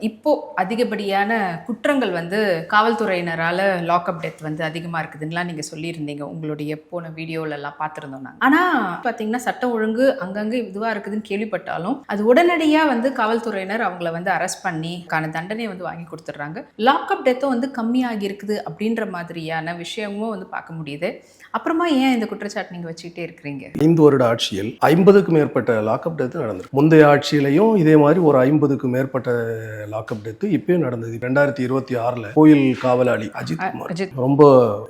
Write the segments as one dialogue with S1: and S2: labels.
S1: இப்போ அதிகப்படியான குற்றங்கள் வந்து காவல்துறையினரால லாக்அப் டெத் வந்து அதிகமா இருக்குதுங்களா நீங்க சொல்லியிருந்தீங்க உங்களுடைய போன வீடியோல எல்லாம் பார்த்துருந்தோம் நாங்க. ஆனா பாத்தீங்கன்னா சட்டம் ஒழுங்கு அங்கங்க இதுவா இருக்குதுன்னு கேள்விப்பட்டாலும் அது உடனடியா வந்து காவல்துறையினர் அவங்கள வந்து அரெஸ்ட் பண்ணி தண்டனையை வந்து வாங்கி கொடுத்துட்றாங்க. லாக்அப் டெத்தும் வந்து கம்மியாகி இருக்குது அப்படின்ற மாதிரியான விஷயமும் வந்து பார்க்க முடியுது. அப்புறமா ஏன் இந்த குற்றச்சாட்டு நீங்க வச்சுக்கிட்டே இருக்கிறீங்க?
S2: 5 வருட ஆட்சியில் 50க்கும் மேற்பட்ட லாக்அப் டெத் நடந்திருக்கு. முந்தைய ஆட்சியிலையும் இதே மாதிரி ஒரு 50க்கும் மேற்பட்ட லாக்அப் டெத் இப்பயும் நடந்தது. 2026 கோயில் காவலாளி அஜித் குமார் ரொம்ப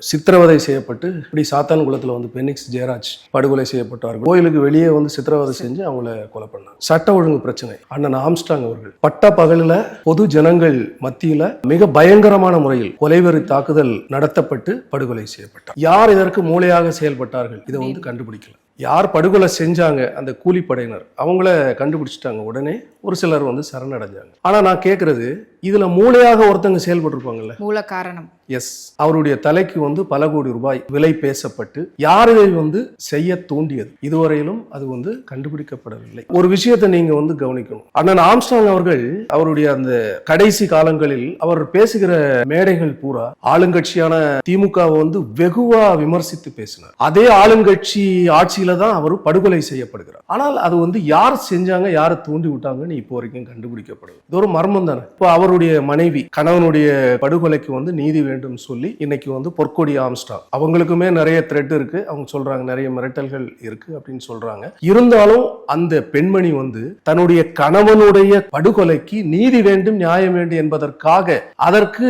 S2: சித்திரவதை செய்யப்பட்டு இப்படி சாத்தான்குளத்துல வந்து பெனிக்ஸ் ஜெயராஜ் படுகொலை செய்யப்பட்டார்கள். கோயிலுக்கு வெளியே வந்து சித்திரவதை செஞ்சு அவங்கள கொலை பண்ணாங்க. சட்ட ஒழுங்கு பிரச்சனை. அண்ணன் ஆம்ஸ்ட்ராங் அவர்கள் பட்ட பகலில் பொது ஜனங்கள் மத்தியில மிக பயங்கரமான முறையில் கொலைவெறி தாக்குதல் நடத்தப்பட்டு படுகொலை செய்யப்பட்டார். யார் இதற்கு மூளையாக செயல்பட்டார்கள் இதை வந்து கண்டுபிடிக்கல. யார் படுகொலை செஞ்சாங்க அந்த கூலிப்படையினர் அவங்கள கண்டுபிடிச்சிட்டாங்க. உடனே ஒரு சிலர் வந்து சரணடைஞ்சாங்க. ஆனா நான் கேட்கறது, இதுல மூளையாக ஒருத்தங்க செயல்பட்டிருப்பாங்கல்ல,
S1: மூல காரணம்.
S2: எஸ், அவருடைய தலைக்கு வந்து பல கோடி ரூபாய் விலை பேசப்பட்டு யார் இதை வந்து செய்ய தூண்டியது இதுவரையிலும் அது வந்து கண்டுபிடிக்கப்படவில்லை. ஒரு விஷயத்தை நீங்க வந்து கவனிக்கணும். அண்ணன் ஆம்ஸ்ட்ராங் அவர்கள் அவருடைய அந்த கடைசி காலங்களில் அவர் பேசுகிற மேடைகள் பூரா ஆளுங்கட்சியான திமுகவை வந்து வெகுவா விமர்சித்து பேசினார். அதே ஆளுங்கட்சி ஆட்சியில தான் அவர் படுகொலை செய்யப்படுகிறார். ஆனால் அது வந்து யார் செஞ்சாங்க, யாரை தூண்டி விட்டாங்கன்னு இப்போ வரைக்கும் கண்டுபிடிக்கப்படுது. இது ஒரு மர்மம் தானே. இப்போ அவருடைய மனைவி கணவனுடைய படுகொலைக்கு வந்து நீதி வேண்டும் சொல்லி இன்னைக்கு வந்து பொற்கொடி ஆம்ஸ்ட்ராங் அவங்களுக்குமே நிறைய த்ரெட் இருக்கு. அவங்க சொல்றாங்க நிறைய மிரட்டல்கள் இருக்கு அப்படின்னு சொல்றாங்க. இருந்தாலும் அந்த பெண்மணி வந்து தன்னுடைய கணவனுடைய படுகொலைக்கு நீதி வேண்டும், நியாயம் வேண்டும் என்பதற்காக அதற்கு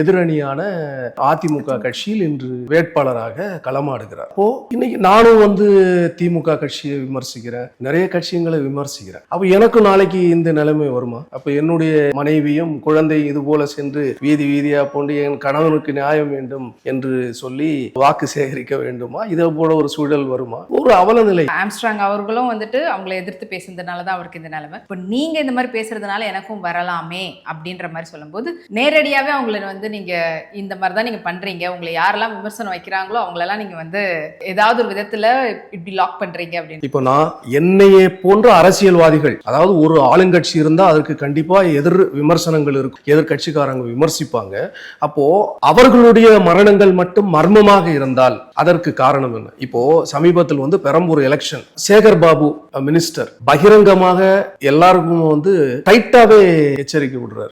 S2: எதிரணியான அதிமுக கட்சியில் இன்று வேட்பாளராக களமாடுகிறார். அப்போ இன்னைக்கு நானும் வந்து திமுக கட்சியை விமர்சிக்கிறேன், நிறைய கட்சிகளை விமர்சிக்கிறேன். அப்ப எனக்கு நாளைக்கு இந்த நிலைமை வருமா? அப்ப என்னுடைய மனைவியும் குழந்தை இது போல சென்று வீதி வீதியா போன்று என் கணவனுக்கு நியாயம் வேண்டும் என்று சொல்லி வாக்கு சேகரிக்க வேண்டுமா? இதை போல ஒரு சூழல் வருமா? ஒரு அவல நிலை.
S1: ஆம்ஸ்ட்ராங் அவர்களும் வந்துட்டு அவங்களை எதிர்த்து பேசுறதுனாலதான் அவருக்கு இந்த நிலைமை. இப்ப நீங்க இந்த மாதிரி பேசுறதுனால எனக்கும் வரலாமே அப்படின்ற மாதிரி சொல்லும்போது நேரடியாவே அவங்களை வந்து நீங்க இந்த மாதிரி தான் நீங்க பண்றீங்க, உங்களை யாரெல்லாம் விமர்சனம் வைக்கிறாங்களோ அவங்களெல்லாம் நீங்க வந்து ஏதாவது ஒரு விதத்துல இப்படி லாக் பண்றீங்க அப்படின்னு.
S2: இப்போ நான் என்னையே போன்ற அரசியல்வாதிகள், அதாவது ஒரு ஆளுங்கட்சி இருந்தா அதற்கு கண்டிப்பா எதிர் விமர்சனங்கள் இருக்கும், எதிர்கட்சிக்காரங்க விமர்சிப்பாங்க. அப்போ அவர்களுடைய மரணங்கள் மட்டும் மர்மமாக இருந்தால் அதற்கு காரணம் என்ன? இப்போ சமீபத்தில் வந்து பெரம்பூர் எலெக்ஷன் சேகர் பாபு மினிஸ்டர் பகிரங்கமாக எல்லாருக்கும் வந்து டைட்டாவே எச்சரிக்கை விடுறாரு.